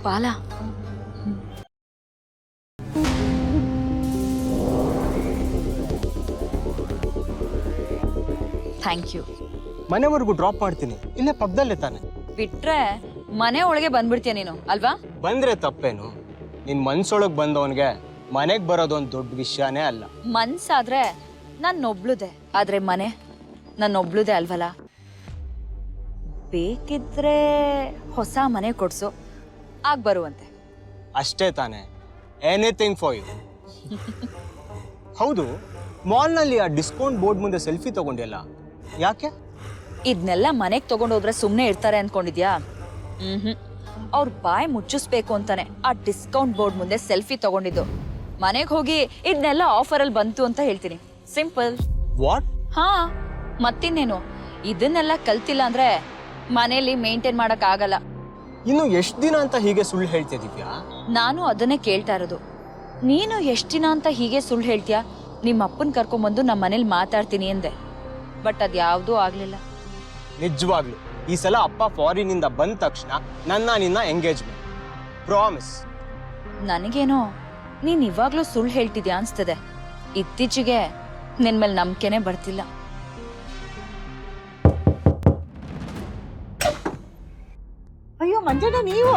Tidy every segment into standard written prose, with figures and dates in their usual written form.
ಬಾಲ. Thank you. ಮನೆವರೆಗೂ drop ಮಾಡ್ತೀನಿ, ಇಲ್ಲೇ ಪಕ್ಕದಲ್ಲೇ ತಾನೆ. ಬಿಟ್ರೆ ಮನೆ ಒಳಗೆ ಬಂದ್ಬಿಡ್ತೀಯ ನೀನು ಅಲ್ವಾ? ಬಂದ್ರೆ ತಪ್ಪೇನು? ನಿನ್ ಮನ್ಸೊಳಗ್ ಬಂದವನ್ಗೆ ಮನೆಗ್ ಬರೋದೊಂದು ದೊಡ್ಡ ವಿಷಯನೇ ಅಲ್ಲ. ಮನ್ಸಾದ್ರೆ ನನ್ನೊಬ್ಳುದೆ, ಆದ್ರೆ ಮನೆ ನನ್ನೊಬ್ಳುದೆ ಅಲ್ವಲ್ಲ. ಬೇಕಿದ್ರೆ ಹೊಸ ಮನೆ ಕೊಡ್ಸು, ಆಗ ಬರುವಂತೆ. ಅಷ್ಟೇ ತಾನೆ, ಎನಿಥಿಂಗ್ ಫಾರ್ ಯು. ಹೌದು, ಮಾಲ್ನಲ್ಲಿ ಆ ಡಿಸ್ಕೌಂಟ್ ಬೋರ್ಡ್ ಮುಂದೆ ಸೆಲ್ಫಿ ತಗೊಂಡಿಲ್ಲ, ಯಾಕೆ? ಇದನ್ನೆಲ್ಲ ಮನೆಗೆ ತಗೊಂಡೋದ್ರೆ ಸುಮ್ಮನೆ ಇರ್ತಾರೆ ಅನ್ಕೊಂಡಿದ್ಯಾ? ಅವ್ರ ಬಾಯ್ ಮುಚ್ಚಿಸ್ಬೇಕು ಅಂತಾನೆ ಆ ಡಿಸ್ಕೌಂಟ್ ಬೋರ್ಡ್ ಮುಂದೆ ಸೆಲ್ಫಿ ತಗೊಂಡಿದ್ದು. ಮನೆಗೆ ಹೋಗಿ ಇದನ್ನೆಲ್ಲ ಆಫರಲ್ಲಿ ಬಂತು ಅಂತ ಹೇಳ್ತೀನಿ, ಸಿಂಪಲ್. ವಾಟ್? ಹಾ, ಮತ್ತಿನ್ನೇನು, ಇದನ್ನೆಲ್ಲ ಕಲ್ತಿಲ್ಲ ಅಂದ್ರೆ ಮನೇಲಿ ಮೇಂಟೈನ್ ಮಾಡಕ್ ಆಗಲ್ಲ. ಇನ್ನು ಎಷ್ಟು ದಿನ ಅಂತ ಹೀಗೆ ಸುಳ್ಳು ಹೇಳ್ತಿದ್ಯಾ? ನಾನು ಅದನ್ನೇ ಕೇಳ್ತಾ ಇರೋದು. ನೀನು ಎಷ್ಟು ದಿನ ಅಂತ ಹೀಗೆ ಸುಳ್ಳು ಹೇಳ್ತೀಯಾ? ನಿಮ್ಮ ಅಪ್ಪನ್ ಕರ್ಕೊಂಡ್ಬಂದು ನಮ್ಮ ಮನೇಲಿ ಮಾತಾಡ್ತೀನಿ ಎಂದೆ, ಬಟ್ ಅದ್ಯಾವುದೂ ಆಗ್ಲಿಲ್ಲ. ನಿಜವಾಗ್ಲು ಈ ಸಲ ಅಪ್ಪ ಫಾರಿನ್ ಇಂದ ಬಂದ ತಕ್ಷಣ ನಿನ್ನ ಎಂಗೇಜ್ಮೆಂಟ್ ಪ್ರಾಮಿಸ್. ನನಗೇನೋ ನೀನ್ ಇವಾಗ್ಲೂ ಸುಳ್ಳು ಹೇಳ್ತಿದ್ಯಾ ಅನ್ಸ್ತದೆ. ಇತ್ತೀಚೆಗೆ ನಿನ್ ಮೇಲೆ ನಂಬಿಕೆನೆ ಬರ್ತಿಲ್ಲ. ಅಯ್ಯೋ ಮಂಜಣ್ಣ, ನೀವು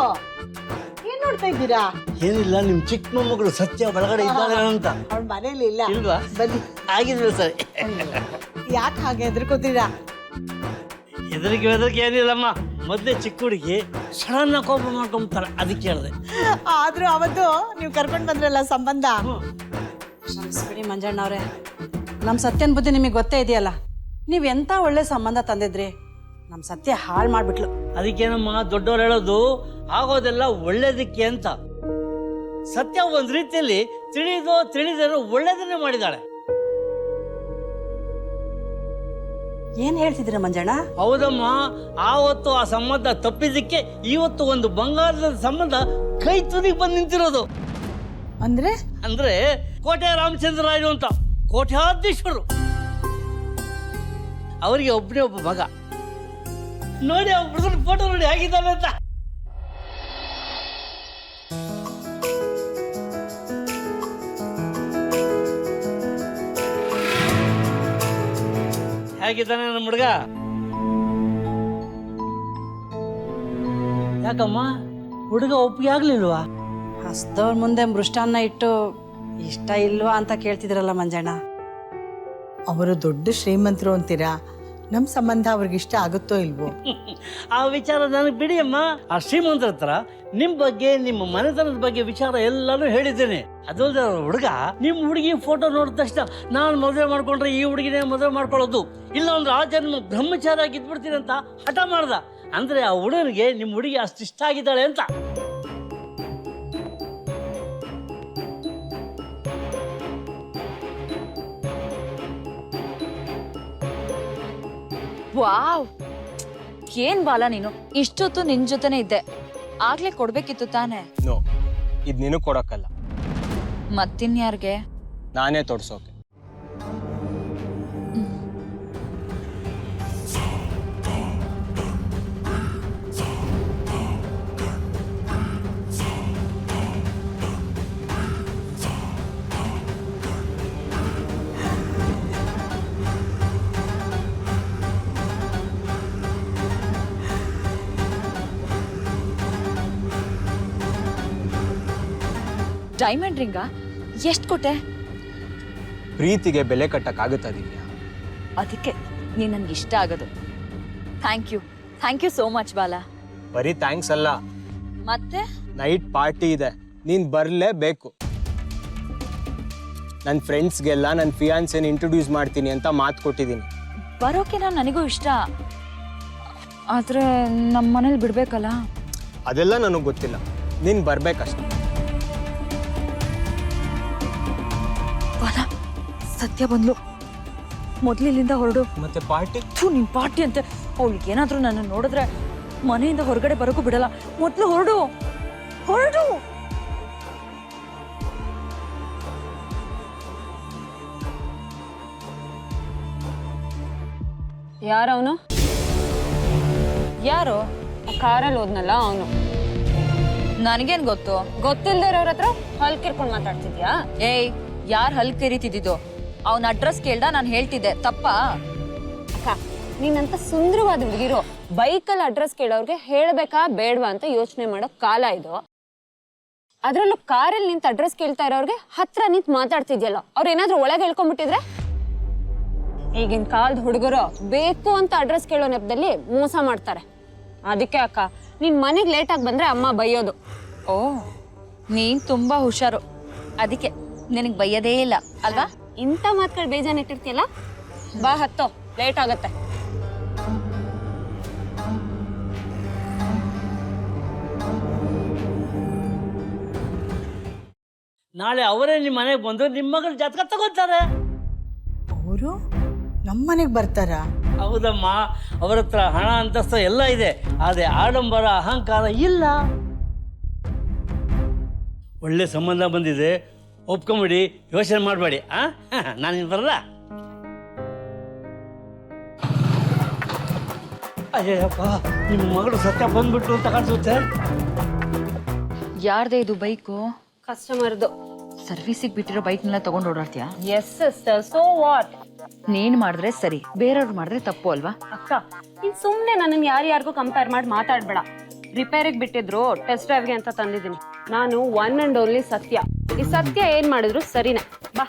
ಏನ್ ನೋಡ್ತಾ ಇದ್ದೀರಾ? ಏನಿಲ್ಲ, ನಿಮ್ ಚಿಕ್ಕ ಮೊಮ್ಮಗಳು ಸತ್ಯ ಒಳಗಡೆ ಇದ್ದಾಳೆ ಅಂತ. ಅವ್ಳ ಮನೇಲಿ ಇಲ್ಲ. ಇಲ್ವಾ? ಬನ್ನಿ. ಆಗಿದ್ರೆ ಸರಿ. ಯಾಕೆ ಹಾಗೆ ಹೆದರ್ಕೋತೀರಾ? ಹೆದರಿಕೆ ಏನಿಲ್ಲಮ್ಮ, ಮೊದ್ಲೇ ಚಿಕ್ಕ ಹುಡುಗಿ ಸಡನ್ನ ಕೋಪ ಮಾಡ್ಕೊಂತಾಳೆ, ಅದಕ್ಕೆ ಹೇಳಿದೆ. ಆದ್ರೂ ಅವತ್ತು ನೀವು ಕರ್ಕೊಂಡ್ ಬಂದ್ರಲ್ಲ ಸಂಬಂಧ. ಕ್ಷಮಿಸ್ಬಿಡಿ ಮಂಜಣ್ಣ ಅವ್ರೆ, ನಮ್ ಸತ್ಯನ ಬುದ್ಧಿ ನಿಮಗೆ ಗೊತ್ತೇ ಇದೆಯಲ್ಲ. ನೀವ್ ಎಂತ ಒಳ್ಳೆ ಸಂಬಂಧ ತಂದಿದ್ರಿ, ನಮ್ ಸತ್ಯ ಹಾಳು ಮಾಡ್ಬಿಟ್ಲು. ಅದಕ್ಕೇನಮ್ಮ ದೊಡ್ಡವ್ರು ಹೇಳೋದು, ಆಗೋದೆಲ್ಲ ಒಳ್ಳೇದಕ್ಕೆ ಅಂತ. ಸತ್ಯ ಒಂದ್ ರೀತಿಯಲ್ಲಿ ತಿಳಿದೇನೋ ಒಳ್ಳೇದನ್ನೇ ಮಾಡಿದಾಳೆ. ಏನ್ ಹೇಳ್ತಿದ್ದೀರ ಮಂಜಣ್ಣ? ಹೌದಮ್ಮ, ಆವತ್ತು ಆ ಸಂಬಂಧ ತಪ್ಪಿದ್ದಕ್ಕೆ ಇವತ್ತು ಒಂದು ಬಂಗಾರದ ಸಂಬಂಧ ಕೈ ತುದಿಗೆ ಬಂದು ನಿಂತಿರೋದು. ಅಂದ್ರೆ ಕೋಟೆ ರಾಮಚಂದ್ರಾಯರು ಅಂತ ಕೋಟ್ಯಾಧೀಶ್ವರು, ಅವರಿಗೆ ಒಬ್ಬನೇ ಒಬ್ಬ ಮಗ. ನೋಡಿ ಅವ್ರ ಫೋಟೋ ನೋಡಿ ಹೇಗಿದ್ದಾನೆ ಅಂತ. ಹೇಗಿದ್ದಾನೆ ನಮ್ಮ ಹುಡುಗ? ಯಾಕಮ್ಮ ಹುಡುಗ ಒಪ್ಪಿಗೆ ಆಗ್ಲಿಲ್ವಾ? ಹಸ್ದವ್ರ ಮುಂದೆ ಮೃಷ್ಟಾನ್ನ ಇಟ್ಟು ಇಷ್ಟ ಇಲ್ವಾ ಅಂತ ಕೇಳ್ತಿದ್ರಲ್ಲ ಮಂಜಣ್ಣ. ಅವರು ದೊಡ್ಡ ಶ್ರೀಮಂತರು ಅಂತೀರಾ, ನಮ್ ಸಂಬಂಧ ಅವ್ರಿಗೆ ಇಷ್ಟ ಆಗುತ್ತೋ ಇಲ್ವೋ? ಆ ವಿಚಾರ ನನಗೆ ಬಿಡಿ ಅಮ್ಮ. ಆ ಶ್ರೀಮಂತರ ಹತ್ರ ನಿಮ್ ಬಗ್ಗೆ, ನಿಮ್ಮ ಮನೆತನದ ಬಗ್ಗೆ ವಿಚಾರ ಎಲ್ಲಾನು ಹೇಳಿದ್ದೇನೆ. ಅದಲ್ಲದೆ ಹುಡುಗ ನಿಮ್ ಹುಡುಗಿ ಫೋಟೋ ನೋಡಿದ ತಕ್ಷಣ ನಾನು ಮದುವೆ ಮಾಡ್ಕೊಂಡ್ರೆ ಈ ಹುಡುಗಿನೇ ಮದುವೆ ಮಾಡ್ಕೊಳ್ಳೋದು, ಇಲ್ಲ ಅಂದ್ರೆ ಆ ಜನ್ಮ ಬ್ರಹ್ಮಚಾರಿ ಆಗಿದ್ಬಿಡ್ತೀನಿ ಅಂತ ಹಠ ಮಾಡ್ದ. ಅಂದ್ರೆ ಆ ಹುಡುಗನಿಗೆ ನಿಮ್ ಹುಡುಗಿ ಅಷ್ಟು ಇಷ್ಟ ಆಗಿದ್ದಾಳೆ ಅಂತ. ವಾವ್, ಏನ್ ಬಾಲ ನೀನು, ಇಷ್ಟೊತ್ತು ನಿನ್ ಜೊತೆನೆ ಇದ್ದೆ, ಆಗ್ಲೇ ಕೊಡ್ಬೇಕಿತ್ತು ತಾನೆ. ನೋ, ಇದ್ ನೀನು ಕೊಡಕ್ಕಲ್ಲ, ಮತ್ತಿನ್ಯಾರ್ಗೆ? ನಾನೇ ತೋರ್ಸೋಕೆ. Diamond ring a? ಎಷ್ಟು ಕೊಟ್ಟೆ? ಪ್ರೀತಿಗೆ ಬೆಲೆ ಕಟ್ಟಕ್ಕಾಗುತ್ತಾ ದಿವ್ಯಾ? ಅದಕ್ಕೆ ನೀನ್ ನನ್ಗೆ ಇಷ್ಟ ಆಗೋದು. ಥ್ಯಾಂಕ್ ಯು ಸೋ ಮಚ್ ಬಾಲ. ಬರೀ ಥ್ಯಾಂಕ್ಸ್ ಅಲ್ಲ, ಮತ್ತೆ ನೈಟ್ ಪಾರ್ಟಿ ಇದೆ, ನೀನ್ ಬರ್ಲೇಬೇಕು. ನನ್ನ ಫ್ರೆಂಡ್ಸ್ಗೆಲ್ಲ ನನ್ನ ಫಿಯಾನ್ಸೆನ ಇಂಟ್ರೊಡ್ಯೂಸ್ ಮಾಡ್ತೀನಿ ಅಂತ ಮಾತು ಕೊಟ್ಟಿದ್ದೀನಿ. ಬರೋಕೆ ನನಗೂ ಇಷ್ಟ, ಆದ್ರೆ ನಮ್ಮ ಮನೇಲಿ ಬಿಡ್ಬೇಕಲ್ಲ. ಅದೆಲ್ಲ ನನಗೆ ಗೊತ್ತಿಲ್ಲ, ನೀನ್ ಬರ್ಬೇಕಷ್ಟೆ. ಸತ್ಯ ಬಂದ್ಲು, ಮೊದ್ಲು ಇಲ್ಲಿಂದ ಹೊರಡು. ಮತ್ತೆ ಪಾರ್ಟಿ? ನಿನ್ ಪಾರ್ಟಿ ಅಂತೆ, ಅವಳಿಗೆ ಏನಾದ್ರೂ ನನ್ನ ನೋಡಿದ್ರೆ ಮನೆಯಿಂದ ಹೊರಗಡೆ ಬರೋಕ್ಕೂ ಬಿಡಲ್ಲ. ಮೊದ್ಲು ಹೊರಡು. ಯಾರವನು? ಯಾರು? ಕಾರಲ್ಲಿ ಹೋದ್ನಲ್ಲ ಅವನು. ನನಗೇನ್ ಗೊತ್ತು? ಗೊತ್ತಿಲ್ದಿರೋರ ಹತ್ರ ಹಲ್ಕಿರ್ಕೊಂಡು ಮಾತಾಡ್ತಿದ್ಯಾ? ಏಯ್, ಯಾರ್ ಹಲ್ ಕರೀತಿದ್ದು? ಅವನ ಅಡ್ರೆಸ್ ಕೇಳ್ದ, ನಾನು ಹೇಳ್ತಿದ್ದೆ. ತಪ್ಪಾ? ಅಕ್ಕ, ನೀನಂತ ಸುಂದರವಾದ ಹುಡುಗಿರೋ ಬೈಕಲ್ಲಿ ಅಡ್ರೆಸ್ ಕೇಳೋರ್ಗೆ ಹೇಳ್ಬೇಕಾ ಬೇಡವಾ ಅಂತ ಯೋಚನೆ ಮಾಡೋ ಕಾಲ ಇದು. ಅದ್ರಲ್ಲೂ ಕಾರಲ್ಲಿ ನಿಂತ ಅಡ್ರೆಸ್ ಕೇಳ್ತಾ ಇರೋರ್ಗೆ ಹತ್ರ ನಿಂತು ಮಾತಾಡ್ತಿದ್ಯಲ್ಲ, ಅವ್ರು ಏನಾದ್ರೂ ಒಳಗೆ ಹೇಳ್ಕೊಂಡ್ಬಿಟ್ಟಿದ್ರೆ? ಈಗಿನ ಕಾಲದ ಹುಡುಗರು ಬೇಕು ಅಂತ ಅಡ್ರೆಸ್ ಕೇಳೋ ನೆಪದಲ್ಲಿ ಮೋಸ ಮಾಡ್ತಾರೆ. ಅದಕ್ಕೆ ಅಕ್ಕ, ನಿನ್ ಮನೆಗೆ ಲೇಟಾಗಿ ಬಂದ್ರೆ ಅಮ್ಮ ಬೈಯೋದು. ಓ, ನೀನ್ ತುಂಬಾ ಹುಷಾರು, ಅದಕ್ಕೆ ನಿನಗ್ ಬೈಯದೇ ಇಲ್ಲ ಅಲ್ವಾ? ಇಂಥ ಮಾತುಗಳು ಬೇಜಾನ್ ಇಟ್ಟಿರ್ತೀಯಲ್ಲ, ಬಾ ಹತ್ತೋ, ಲೇಟ್ ಆಗತ್ತೆ. ನಾಳೆ ಅವರೇ ನಿಮ್ಮ ಮನೆಗೆ ಬಂದು ನಿಮ್ಮ ಮಗಳ ಜಾತಕ ತಗೋತಾರೆ. ಅವರು ನಮ್ಮ ಮನೆಗೆ ಬರ್ತಾರಾ? ಹೌದಮ್ಮ, ಅವರ ಹತ್ರ ಹಣ ಅಂತಸ್ತು ಎಲ್ಲ ಇದೆ, ಆದರೆ ಆಡಂಬರ ಅಹಂಕಾರ ಇಲ್ಲ. ಒಳ್ಳೆ ಸಂಬಂಧ ಬಂದಿದೆ, ಒಪ್ಕೊಂಬಿಡಿ, ಯೋಚನೆ ಮಾಡಬೇಡಿ. ನಾನಿನ್ ಬರಲ್ಲ. ಅಯ್ಯಪ್ಪ, ನಿಮ್ಮ ಮಗಳು ಸತ್ಯ ಬಂದ್ಬಿಟ್ರು ಅಂತ ಕಾಣಿಸುತ್ತೆ. ಯಾರ್ದೇ ಇದು ಬೈಕು? ಕಸ್ಟಮರ್ದು. ಸರ್ವಿಸಿಗೆ ಬಿಟ್ಟಿರೋ ಬೈಕ್ನೆಲ್ಲ ತಗೊಂಡು ಓಡಾಡ್ತೀಯಾ? Yes sister, so what? ನೀನ್ ಮಾಡಿದ್ರೆ ಸರಿ, ಬೇರೆಯವ್ರು ಮಾಡಿದ್ರೆ ತಪ್ಪು ಅಲ್ವಾ? ಅಕ್ಕ, ನೀನ್ ಸುಮ್ನೆ ನನ್ನ ಯಾರ್ಯಾರಿಗೂ ಕಂಪೇರ್ ಮಾಡಿ ಮಾತಾಡ್ಬೇಡ. ರಿಪೇರಿಗೆ ಬಿಟ್ಟಿದ್ರು, ಟೆಸ್ಟ್ ಡ್ರೈವ್ಗೆ ಅಂತ ತಂದಿದ್ದೀನಿ. ನಾನು ಒನ್ ಅಂಡ್ ಓನ್ಲಿ ಸತ್ಯ. ಈ ಸತ್ಯ ಏನ್ ಮಾಡಿದ್ರು ಸರಿನೇ. ಬಾ.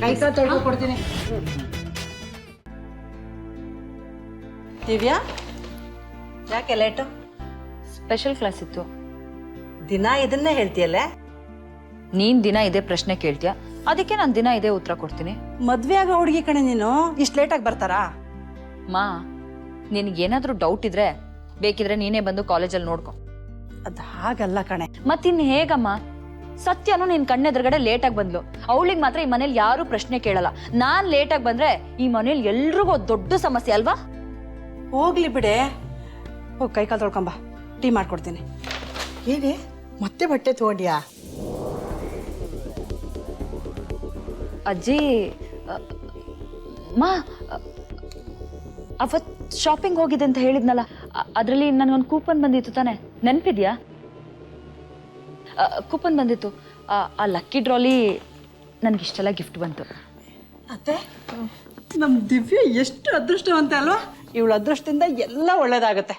ಕೈ ಕಾಲು ತೊಳ್ದು ಕೊಡ್ತೀನಿ. ದಿವ್ಯಾ, ಯಾಕೆ ಲೇಟು? ಸ್ಪೆಷಲ್ ಕ್ಲಾಸ್ ಇತ್ತು. ದಿನ ಇದನ್ನೇ ಹೇಳ್ತೀಯಲ್ಲೇ? ನೀನ್ ದಿನ ಇದೇ ಪ್ರಶ್ನೆ ಕೇಳ್ತೀಯ, ಅದಕ್ಕೆ ನಾನು ದಿನ ಇದೇ ಉತ್ತರ ಕೊಡ್ತೀನಿ. ಮದ್ವೆ ಆಗೋ ಹುಡುಗಿ ಕಣೆ ನೀನು, ಇಷ್ಟು ಲೇಟಾಗಿ ಬರ್ತಾರಾ? ಮಾ, ನಿನಗೇನಾದ್ರೂ ಡೌಟ್ ಇದ್ರೆ ಬೇಕಿದ್ರೆ ನೀನೇ ಬಂದು ಕಾಲೇಜಲ್ಲಿ ನೋಡ್ಕೊ. ಅದು ಹಾಗಲ್ಲ ಕಣೆ. ಮತ್ತಿನ್ ಹೇಗಮ್ಮ? ಸತ್ಯನು ನಿನ್ ಕಣ್ಣೆದುರುಗಡೆ ಲೇಟಾಗಿ ಬಂದ್ಲು, ಅವಳಿಗೆ ಮಾತ್ರ ಈ ಮನೇಲಿ ಯಾರು ಪ್ರಶ್ನೆ ಕೇಳಲ್ಲ. ನಾನ್ ಲೇಟಾಗಿ ಬಂದ್ರೆ ಈ ಮನೇಲಿ ಎಲ್ರಿಗೂ ದೊಡ್ಡ ಸಮಸ್ಯೆ ಅಲ್ವಾ? ಹೋಗ್ಲಿ ಬಿಡೆ, ಹೋಗಿ ಕೈ ಕಾಲು ತೊಳ್ಕೊಂಬ, ಟೀ ಮಾಡ್ಕೊಡ್ತೀನಿ. ಏನೇ ಮತ್ತೆ ಬಟ್ಟೆ ತಗೊಂಡ್ಯಾ? ಅಜ್ಜಿ, ಮಾ, ಅವತ್ ಶಾಪಿಂಗ್ ಹೋಗಿದೆ ಅಂತ ಹೇಳಿದ್ನಲ್ಲ, ಅದರಲ್ಲಿ ನನಗೊಂದು ಕೂಪನ್ ಬಂದಿತ್ತು ತಾನೆ, ನೆನಪಿದ್ಯಾ? ಕೂಪನ್ ಬಂದಿತ್ತು. ಆ ಲಕ್ಕಿ ಡ್ರಾಲಿ ನನಗಿಷ್ಟೆಲ್ಲ ಗಿಫ್ಟ್ ಬಂತು. ಅತ್ತೆ, ನಮ್ಮ ದಿವ್ಯ ಎಷ್ಟು ಅದೃಷ್ಟವಂತ ಅಲ್ವಾ? ಇವಳ ಅದೃಷ್ಟದಿಂದ ಎಲ್ಲ ಒಳ್ಳೇದಾಗತ್ತೆ.